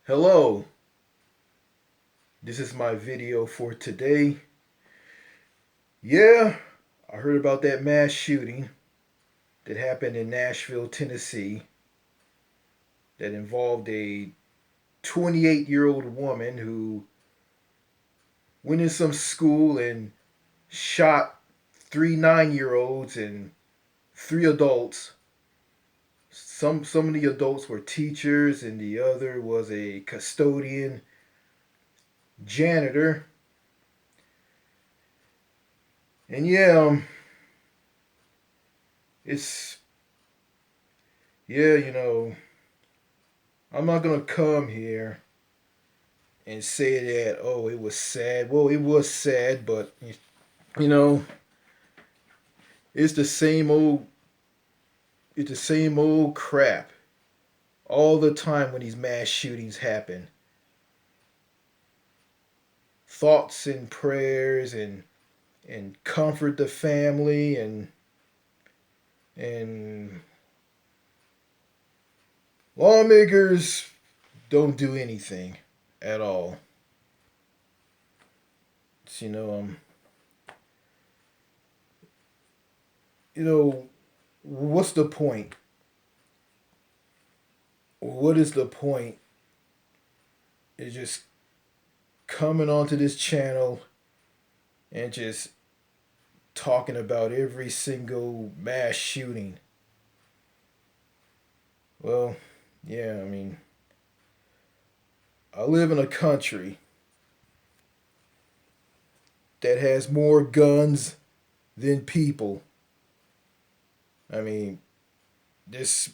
Hello, this is my video for today. Yeah, I heard about that mass shooting that happened in Nashville, Tennessee, that involved a 28-year-old woman who went in some school and shot three 9-year-olds and three adults. Some of the adults were teachers and the other was a custodian janitor. And it's I'm not gonna come here and say that it was sad. Well, it was sad, but you know it's the same old crap all the time when these mass shootings happen. Thoughts and prayers and comfort the family and lawmakers don't do anything at all. It's, what's the point? What is the point? It's just coming onto this channel and just talking about every single mass shooting. Well, yeah, I live in a country that has more guns than people. I mean, this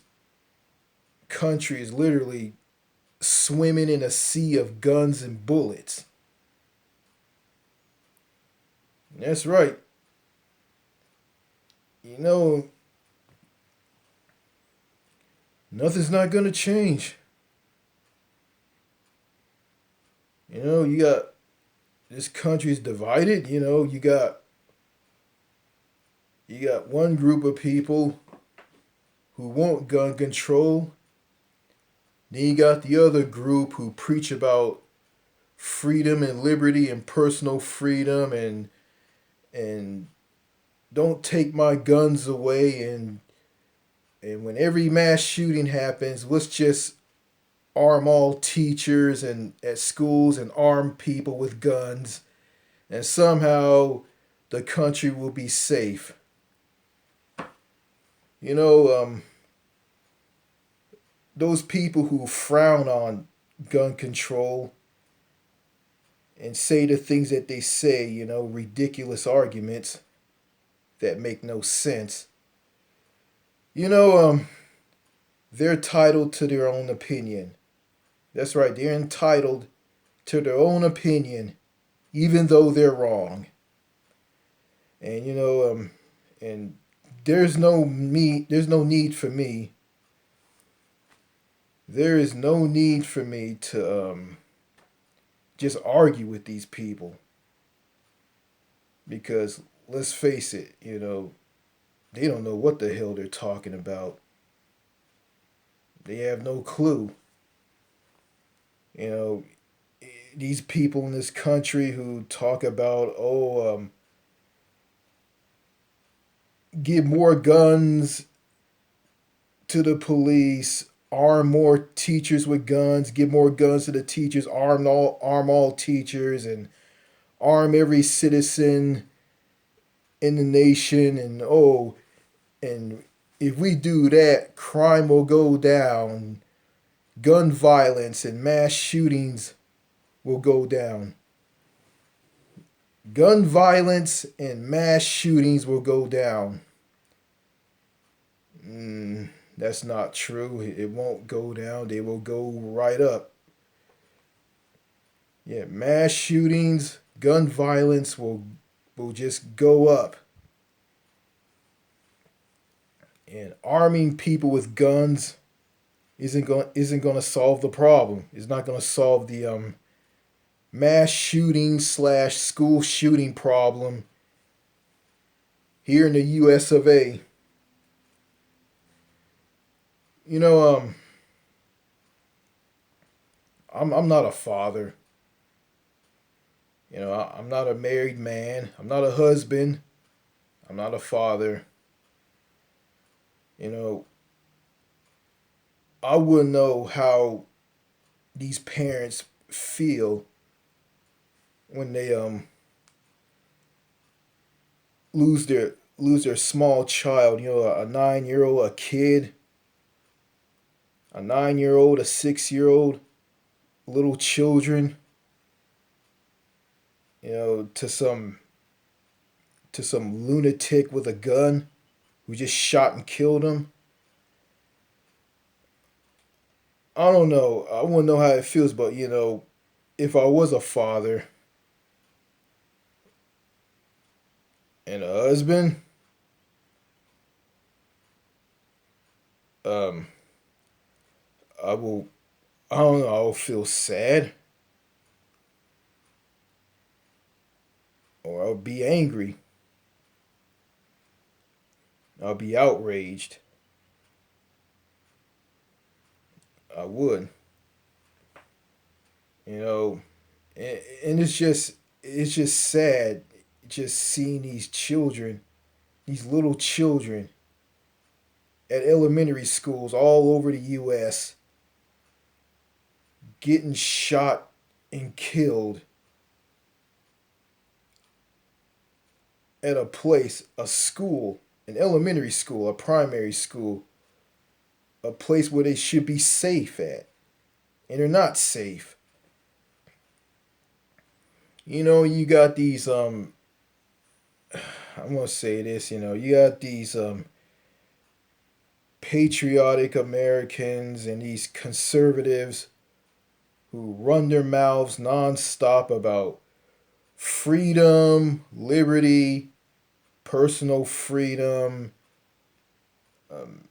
country is literally swimming in a sea of guns and bullets. That's right. You know, nothing's not going to change. You got this country's divided. You got one group of people who want gun control. Then you got the other group who preach about freedom and liberty and personal freedom and don't take my guns away and when every mass shooting happens, let's just arm all teachers and at schools and arm people with guns and somehow the country will be safe. You know, those people who frown on gun control and say the things that they say, ridiculous arguments that make no sense. You know, um, they're entitled to their own opinion. That's right, they're entitled to their own opinion, even though they're wrong. And and there's no need for me. There is no need for me to just argue with these people because let's face it, they don't know what the hell they're talking about. They have no clue. You know, these people in this country who talk about, give more guns to the police, arm more teachers with guns, give more guns to the teachers, arm all teachers, and arm every citizen in the nation, and if we do that, crime will go down, gun violence and mass shootings will go down. Gun violence and mass shootings will go down. That's not true. It won't go down. They will go right up. Yeah, mass shootings, gun violence will just go up. And arming people with guns isn't going to solve the problem. It's not going to solve the mass shooting slash school shooting problem here in the U.S. of A. You know, I'm not a father. I'm not a married man. I'm not a husband. I'm not a father. You know, I wouldn't know how these parents feel when they lose their small child. A 9-year old, a kid, a 9-year old, a 6-year old, little children. To some lunatic with a gun who just shot and killed him. I don't know. I wouldn't know how it feels, but if I was a father and a husband, um, I will. I don't know. I'll feel sad or I'll be angry. I'll be outraged. I would. You know, and it's just sad, just seeing these children, these little children at elementary schools all over the U.S. getting shot and killed at a place, a school, an elementary school, a primary school, a place where they should be safe at, and they're not safe. You got these I'm gonna say this, you got these patriotic Americans and these conservatives who run their mouths nonstop about freedom, liberty, personal freedom, um,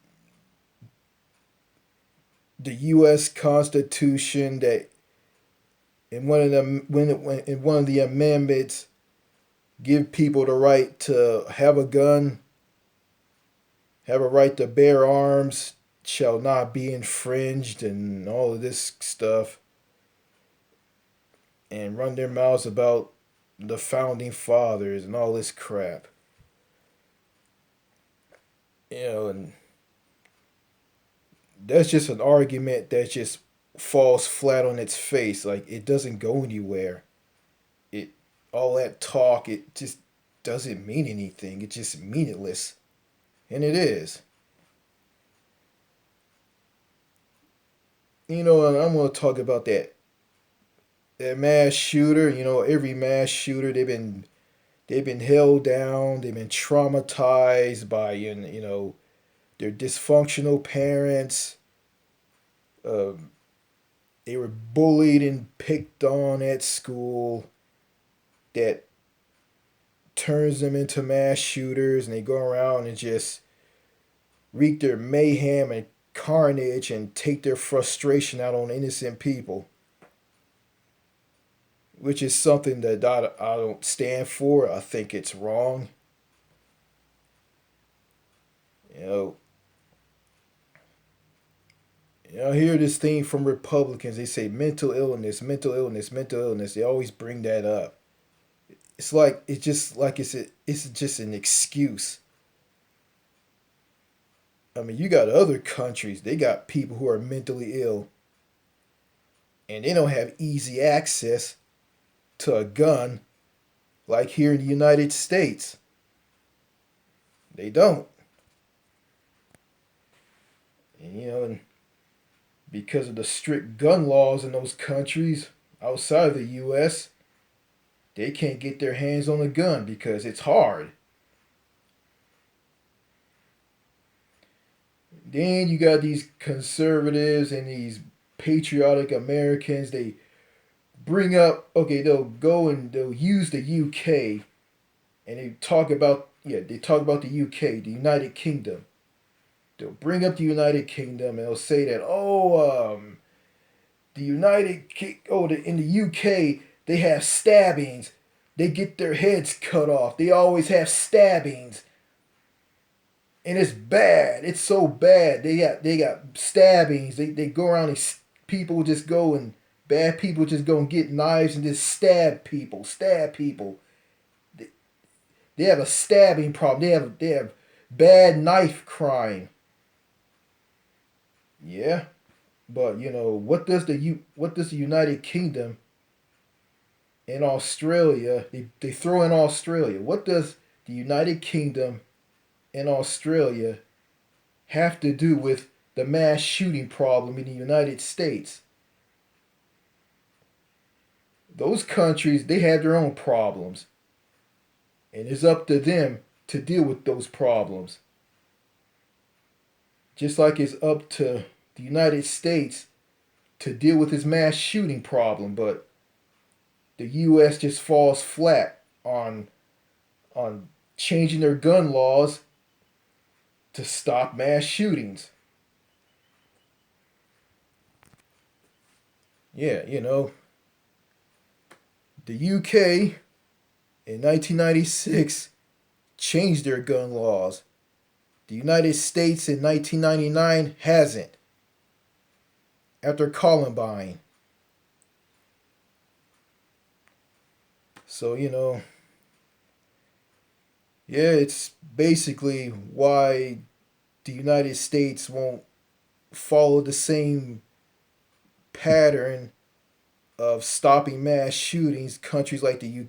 the U.S. Constitution that in one of the when in one of the amendments give people the right to have a gun, have a right to bear arms, shall not be infringed, and all of this stuff, and run their mouths about the founding fathers and all this crap. And that's just an argument that just falls flat on its face. Like it doesn't go anywhere. It all that talk, it just doesn't mean anything. It's just meaningless, and it is. And I'm gonna talk about that mass shooter. Every mass shooter they've been held down. They've been traumatized by their dysfunctional parents. Um, they were bullied and picked on at school. That turns them into mass shooters, and they go around and just wreak their mayhem and carnage and take their frustration out on innocent people, which is something that I don't stand for. I think it's wrong. You know, I hear this thing from Republicans. They say mental illness, mental illness, mental illness. They always bring that up. It's just an excuse. I mean, you got other countries. They got people who are mentally ill, and they don't have easy access to a gun like here in the United States. They don't. And because of the strict gun laws in those countries outside of the U.S., they can't get their hands on a gun because it's hard. Then you got these conservatives and these patriotic Americans. They bring up, okay, they'll go and they'll use the UK, and they talk about the UK, the United Kingdom. They'll bring up the United Kingdom and they'll say that, in the UK they have stabbings. They get their heads cut off. They always have stabbings, and it's bad. It's so bad. They got stabbings. They go around and people just go and bad people just gonna get knives and just stab people, stab people. They, they have a stabbing problem. They have bad knife crime. Yeah, but what does the United Kingdom and Australia they throw in Australia? What does the United Kingdom and Australia have to do with the mass shooting problem in the United States? Those countries, they have their own problems, and it's up to them to deal with those problems. Just like it's up to the United States to deal with this mass shooting problem, but the U.S. just falls flat on changing their gun laws to stop mass shootings. Yeah, the UK in 1996 changed their gun laws. The United States in 1999 hasn't after Columbine. So, yeah, it's basically why the United States won't follow the same pattern of stopping mass shootings. Countries like the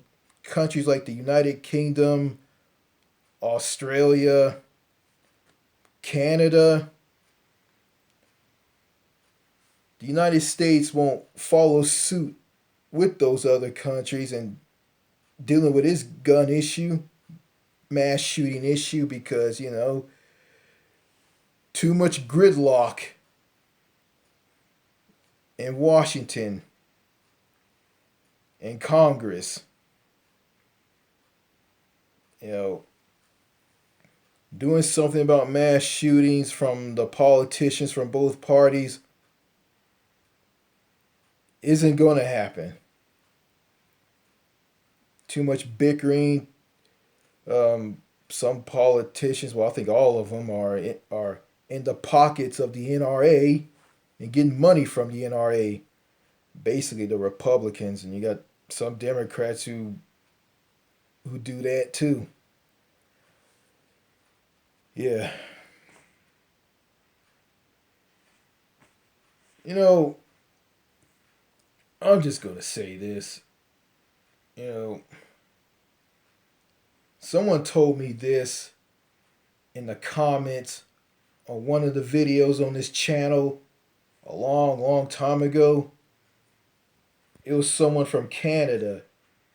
United Kingdom, Australia, Canada, the United States won't follow suit with those other countries and dealing with this gun issue, mass shooting issue, because too much gridlock in Washington and Congress. You know, doing something about mass shootings from the politicians from both parties isn't going to happen. Too much bickering. Some politicians, well, I think all of them are in the pockets of the NRA and getting money from the NRA. Basically, the Republicans, and you got some Democrats who do that too. Yeah, you know, I'm just gonna say this. You know, someone told me this in the comments on one of the videos on this channel a long, long time ago. It was someone from Canada,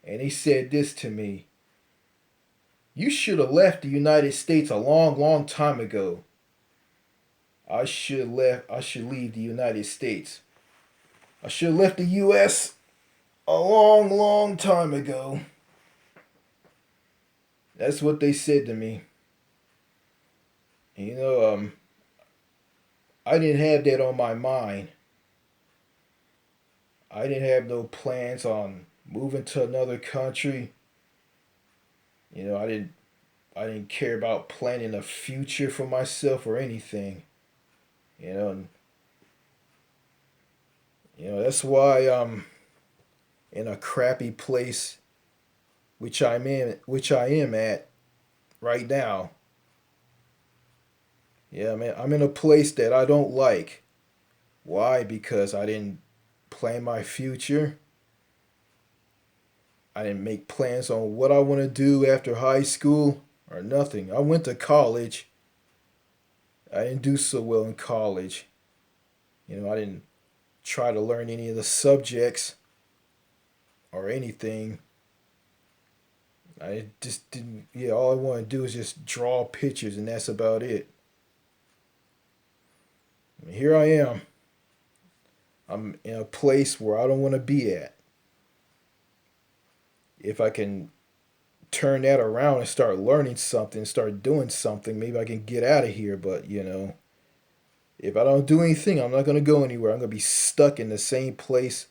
and he said this to me. You should have left the United States a long, long time ago. I should leave the United States. I should have left the US a long, long time ago. That's what they said to me. And, I didn't have that on my mind. I didn't have no plans on moving to another country. I didn't care about planning a future for myself or anything. You know, and, that's why I'm in a crappy place which I am at right now. Yeah, man, I'm in a place that I don't like. Why? Because I didn't plan my future. I didn't make plans on what I want to do after high school or nothing. I went to college. I didn't do so well in college. I didn't try to learn any of the subjects or anything. I just didn't. Yeah, all I want to do is just draw pictures, and that's about it. Here I am. I'm in a place where I don't want to be at. If I can turn that around and start learning something, start doing something, maybe I can get out of here. But, if I don't do anything, I'm not going to go anywhere. I'm going to be stuck in the same place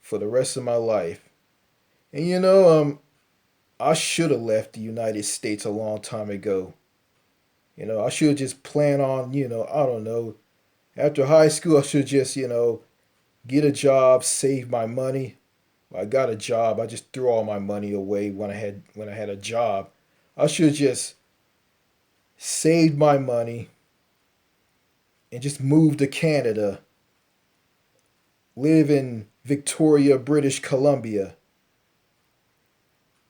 for the rest of my life. And, I should have left the United States a long time ago. I should have just planned on, I don't know, after high school, I should just, get a job, save my money. I got a job. I just threw all my money away when I had a job. I should have just saved my money and just moved to Canada, live in Victoria, British Columbia,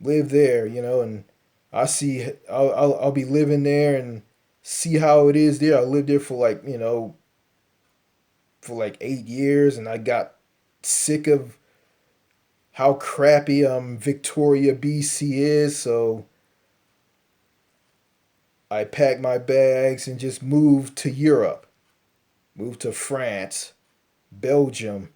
live there, and I'll be living there and see how it is there. I lived there for like 8 years, and I got sick of how crappy Victoria, BC is. So I packed my bags and just moved to Europe, moved to France, Belgium.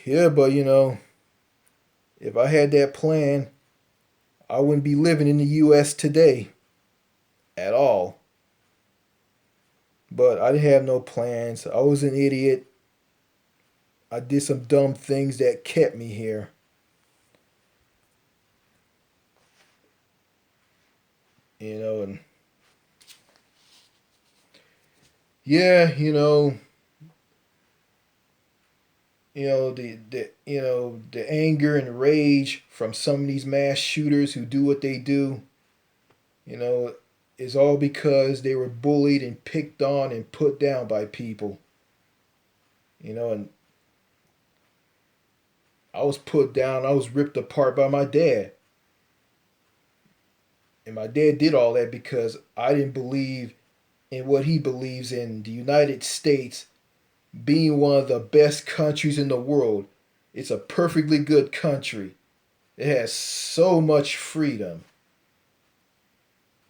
Yeah, but if I had that plan, I wouldn't be living in the U.S. today at all. But I didn't have no plans. I was an idiot. I did some dumb things that kept me here. And yeah, the anger and rage from some of these mass shooters who do what they do, you know, is all because they were bullied and picked on and put down by people. And I was put down, I was ripped apart by my dad. And my dad did all that because I didn't believe in what he believes in, the United States being one of the best countries in the world. It's a perfectly good country. It has so much freedom.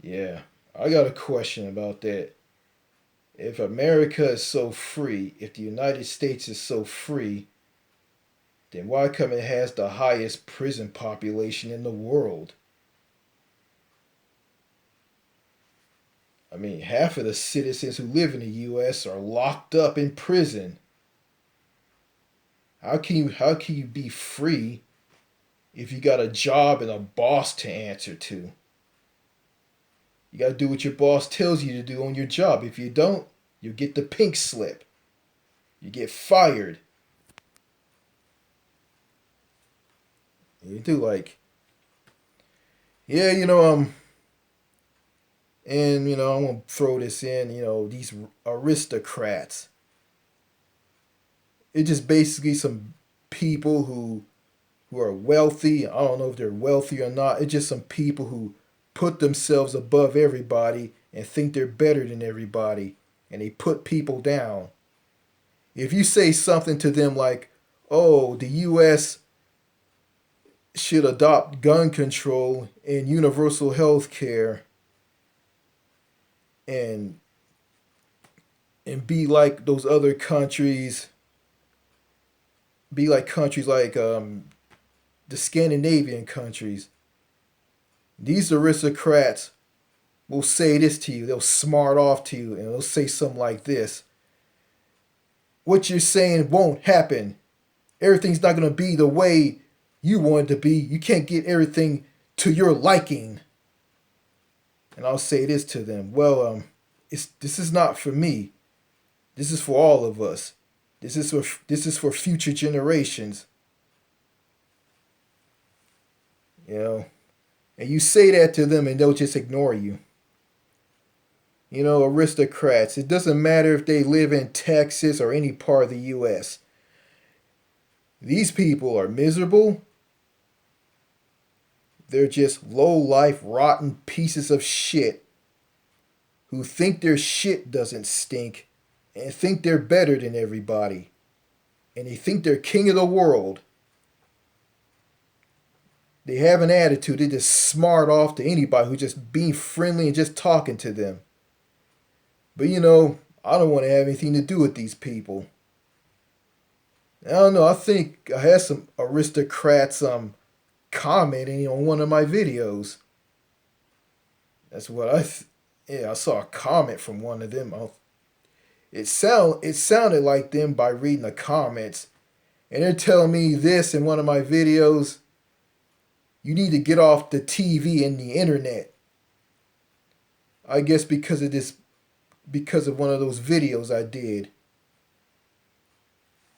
Yeah, I got a question about that. If America is so free, if the United States is so free, then why come it has the highest prison population in the world? I mean, half of the citizens who live in the U.S. are locked up in prison. How can you be free if you got a job and a boss to answer to? You got to do what your boss tells you to do on your job. If you don't, you get the pink slip. You get fired. You do like, yeah, and I'm gonna throw this in. These aristocrats. It's just basically some people who are wealthy. I don't know if they're wealthy or not. It's just some people who put themselves above everybody and think they're better than everybody, and they put people down. If you say something to them like, "Oh, the U.S. should adopt gun control and universal health care and be like those other countries, be like countries like the Scandinavian countries." These aristocrats will say this to you. They'll smart off to you and they'll say something like this: "What you're saying won't happen. Everything's not going to be the way you want it to be. You can't get everything to your liking." And I'll say this to them: "Well, this is not for me. This is for all of us. This is for future generations." You know, and you say that to them, and they'll just ignore you. Aristocrats. It doesn't matter if they live in Texas or any part of the U.S. These people are miserable. They're just low life, rotten pieces of shit who think their shit doesn't stink and think they're better than everybody. And they think they're king of the world. They have an attitude. They just smart off to anybody who's just being friendly and just talking to them. But I don't want to have anything to do with these people. I don't know. I think I had some aristocrats commenting on one of my videos. That's what yeah, I saw a comment from one of them. It sounded like them by reading the comments, and they're telling me this in one of my videos. You need to get off the TV and the internet. I guess because of this because of one of those videos I did.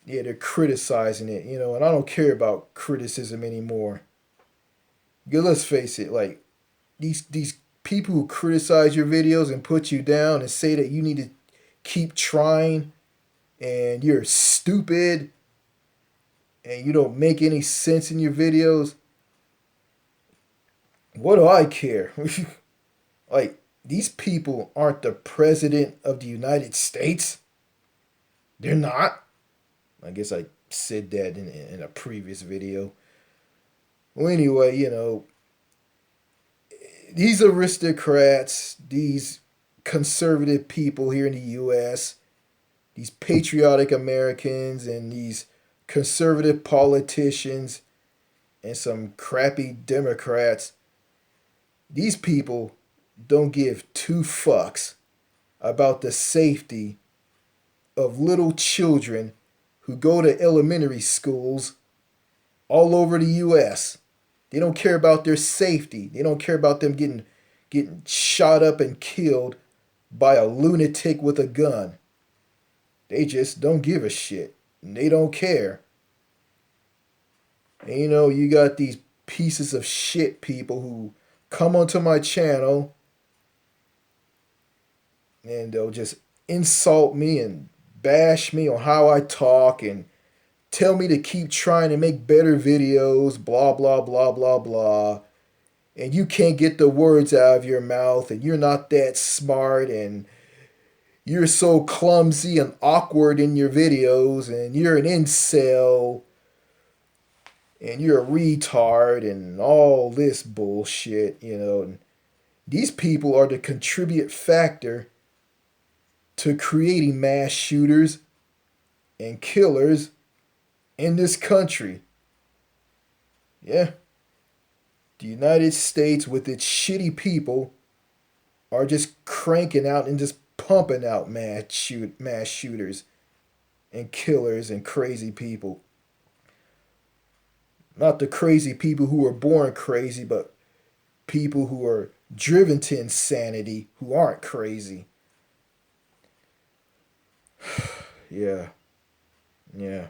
Yeah, they're criticizing it, and I don't care about criticism anymore. Yeah, let's face it, like these people who criticize your videos and put you down and say that you need to keep trying and you're stupid and you don't make any sense in your videos. What do I care? Like, these people aren't the president of the United States. They're not. I guess I said that in a previous video. Well, anyway, these aristocrats, these conservative people here in the U.S., these patriotic Americans, and these conservative politicians, and some crappy Democrats, these people don't give two fucks about the safety of little children who go to elementary schools all over the U.S. They don't care about their safety. They don't care about them getting shot up and killed by a lunatic with a gun. They just don't give a shit. And they don't care. And you got these pieces of shit people who come onto my channel and they'll just insult me and bash me on how I talk and tell me to keep trying to make better videos, blah, blah, blah, blah, blah. And you can't get the words out of your mouth and you're not that smart and you're so clumsy and awkward in your videos and you're an incel and you're a retard and all this bullshit. And these people are the contribute factor to creating mass shooters and killers in this country. Yeah. The United States, with its shitty people, are just cranking out and just pumping out mass shooters and killers and crazy people. Not the crazy people who are born crazy, but people who are driven to insanity who aren't crazy. Yeah. Yeah.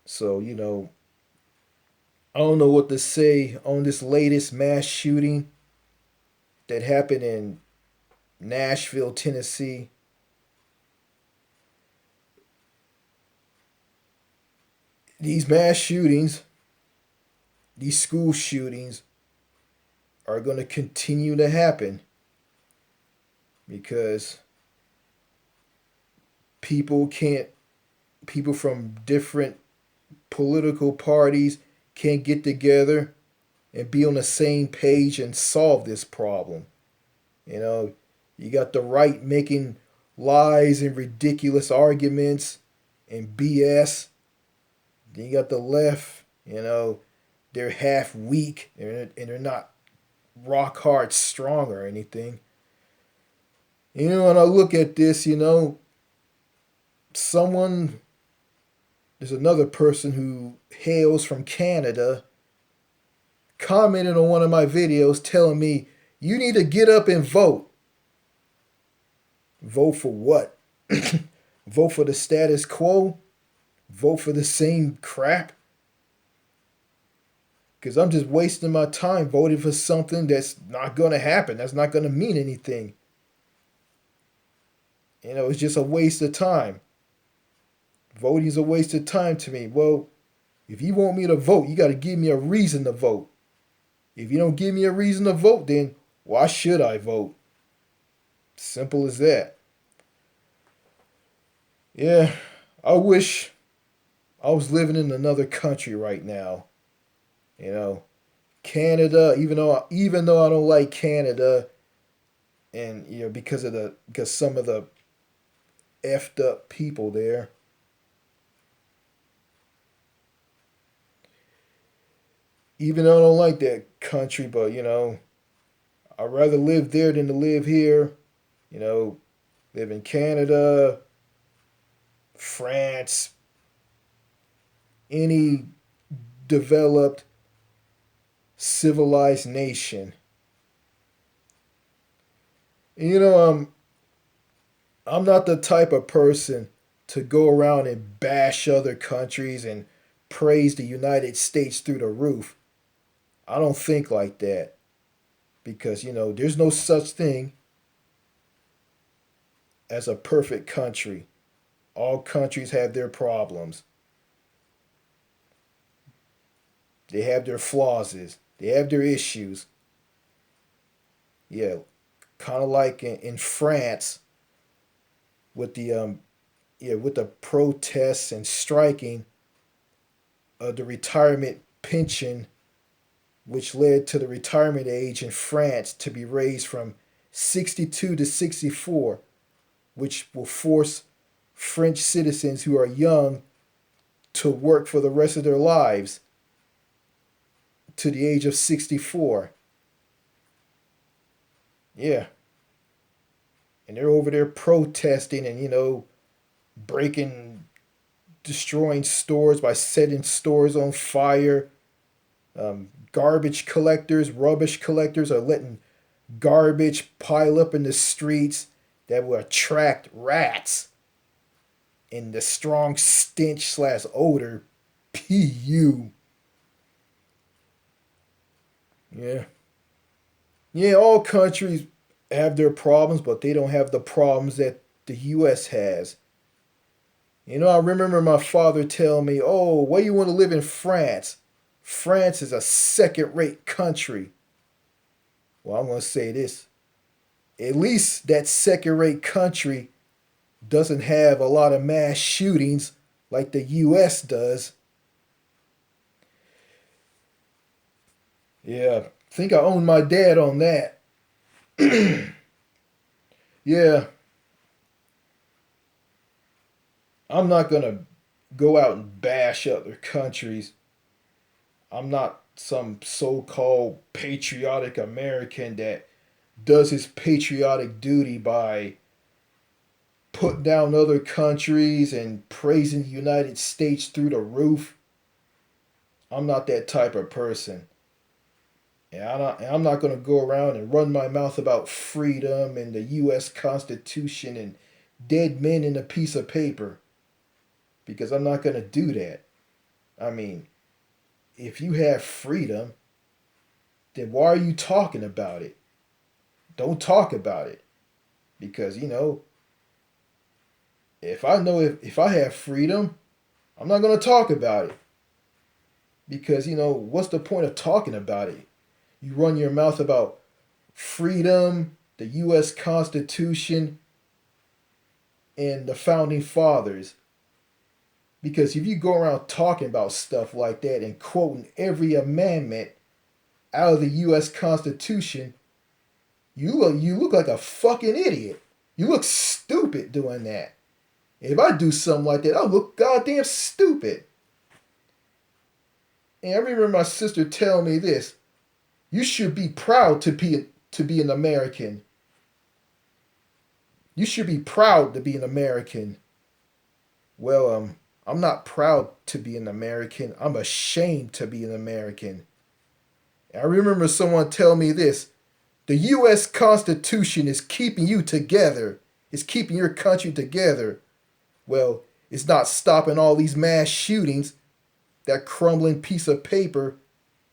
So, I don't know what to say on this latest mass shooting that happened in Nashville, Tennessee. These mass shootings, these school shootings, are going to continue to happen because people from different political parties can't get together and be on the same page and solve this problem. You got the right making lies and ridiculous arguments and BS. Then you got the left, they're half weak and they're not rock hard strong or anything. When I look at this, someone, there's another person who hails from Canada, commented on one of my videos telling me, you need to get up and vote. Vote for what? Vote for the status quo? Vote for the same crap? Because I'm just wasting my time voting for something that's not going to happen. That's not going to mean anything. It's just a waste of time. Voting is a waste of time to me. Well, if you want me to vote, you got to give me a reason to vote. If you don't give me a reason to vote, then why should I vote? Simple as that. Yeah, I wish I was living in another country right now. Canada, even though I don't like Canada, and because some of the effed up people there. Even though I don't like that country, but I'd rather live there than to live here. Live in Canada, France, any developed, civilized nation. And, I'm not the type of person to go around and bash other countries and praise the United States through the roof. I don't think like that because, there's no such thing as a perfect country. All countries have their problems, they have their flaws, they have their issues. Yeah, kind of like in France with the protests and striking of the retirement pension, which led to the retirement age in France to be raised from 62 to 64, which will force French citizens who are young to work for the rest of their lives to the age of 64. Yeah. And they're over there protesting and, breaking, destroying stores by setting stores on fire. Garbage collectors, rubbish collectors are letting garbage pile up in the streets that will attract rats and the strong stench slash odor. Pu. Yeah. Yeah, all countries have their problems, but they don't have the problems that the US has. I remember my father telling me, "Oh, why you want to live in France? France is a second rate country." Well, I'm going to say this. At least that second rate country doesn't have a lot of mass shootings like the US does. Yeah, I think I own my dad on that. Yeah, I'm not going to go out and bash other countries. I'm not some so called patriotic American that does his patriotic duty by putting down other countries and praising the United States through the roof. I'm not that type of person. And I'm not going to go around and run my mouth about freedom and the U.S. Constitution and dead men in a piece of paper because I'm not going to do that. I mean, if you have freedom, then why are you talking about it? Don't talk about it because, if I have freedom, I'm not going to talk about it because, what's the point of talking about it? You run your mouth about freedom, the U.S. Constitution, and the founding fathers. Because if you go around talking about stuff like that and quoting every amendment out of the U.S. Constitution, you look like a fucking idiot. You look stupid doing that. If I do something like that, I look goddamn stupid. And I remember my sister telling me this: you should be proud to be an American. You should be proud to be an American. Well, I'm not proud to be an American. I'm ashamed to be an American. And I remember someone tell me this: the U.S. Constitution is keeping you together. It's keeping your country together. Well, it's not stopping all these mass shootings. That crumbling piece of paper,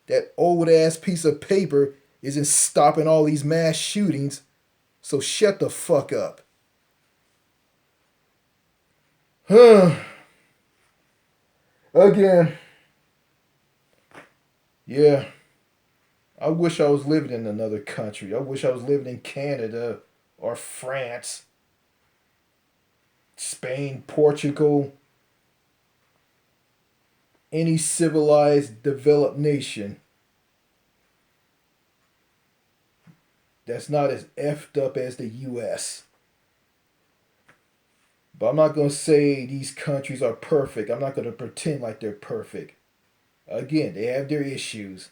that old ass piece of paper, isn't stopping all these mass shootings. So shut the fuck up. Again, yeah, I wish I was living in another country. I wish I was living in Canada or France, Spain, Portugal, any civilized, developed nation that's not as effed up as the US. But I'm not going to say these countries are perfect. I'm not going to pretend like they're perfect. Again, they have their issues.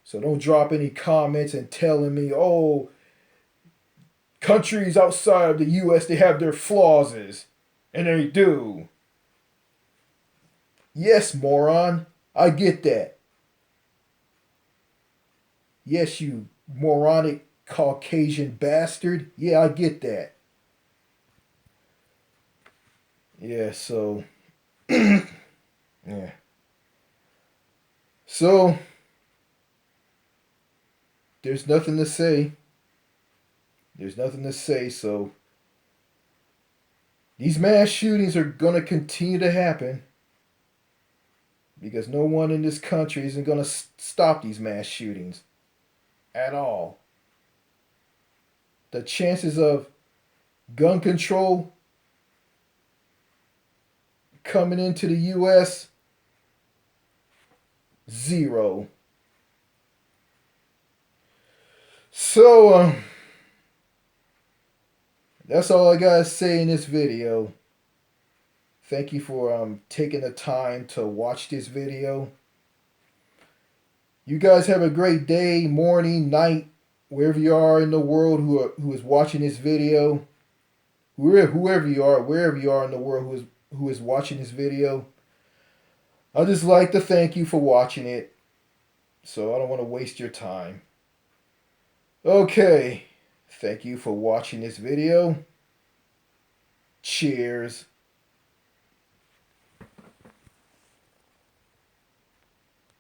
So don't drop any comments and telling me, oh, countries outside of the US, they have their flaws. And they do. Yes, moron. I get that. Yes, you moronic Caucasian bastard. Yeah, I get that. Yeah, so yeah. So there's nothing to say. There's nothing to say. So these mass shootings are gonna continue to happen because no one in this country isn't gonna stop these mass shootings at all. The chances of gun control coming into the U.S. zero. So that's all I gotta say in this video. Thank you for taking the time to watch this video. You guys have a great day, morning, night, wherever you are in the world who is watching this video. Whoever you are, wherever you are in the world who is watching this video. I'd just like to thank you for watching it. So I don't want to waste your time. Okay. Thank you for watching this video. Cheers.